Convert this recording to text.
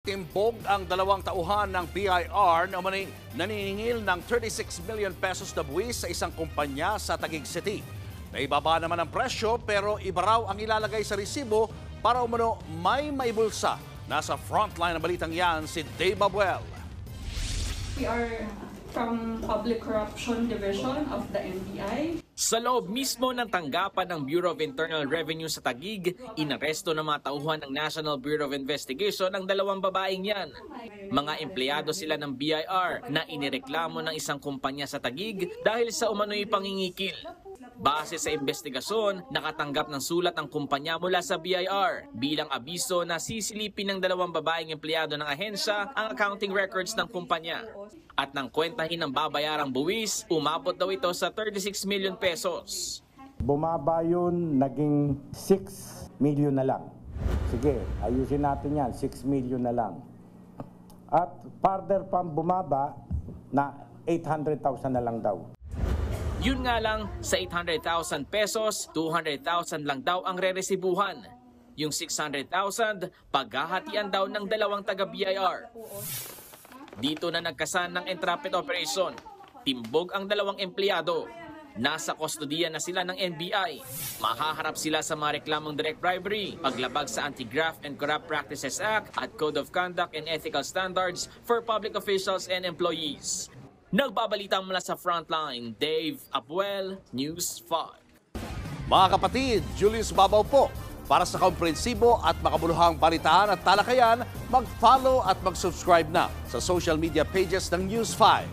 Timbog ang dalawang tauhan ng BIR na naniningil ng 36 million pesos na buwis sa isang kumpanya sa Taguig City. Naibaba naman ang presyo pero iba raw ang ilalagay sa resibo para umano may maibulsa. Nasa frontline ng balitang yan si Dave Abuel. We are from Public Corruption Division of the NBI. Sa loob mismo ng tanggapan ng Bureau of Internal Revenue sa Taguig, inaresto ng mga tauhan ng National Bureau of Investigation ang dalawang babaeng yan. Mga empleyado sila ng BIR na inireklamo ng isang kumpanya sa Taguig dahil sa umano'y pangingikil. Base sa investigasyon, nakatanggap ng sulat ang kumpanya mula sa BIR bilang abiso na sisilipin ng dalawang babaeng empleyado ng ahensya ang accounting records ng kumpanya. At nang kwentahin ng babayarang buwis, umabot daw ito sa 36 million pesos. Bumaba yun, naging 6 million na lang. Sige, ayusin natin yan, 6 million na lang. At further pang bumaba na 800,000 na lang daw. Yun nga lang, sa 800,000 pesos, 200,000 lang daw ang re-resibuhan. Yung 600,000, paghahatian daw ng dalawang taga-BIR. Dito na nagkasan ng entrapment operation. Timbog ang dalawang empleyado. Nasa kustodiya na sila ng NBI. Mahaharap sila sa mga reklamong direct bribery, paglabag sa Anti-Graft and Corrupt Practices Act at Code of Conduct and Ethical Standards for Public Officials and Employees. Nagbabalita mula sa Frontline, Dave Abuel, News 5. Mga kapatid, Julius Babaw po. Para sa komprehensibo at makabuluhang balitaan at talakayan, mag-follow at mag-subscribe na sa social media pages ng News 5.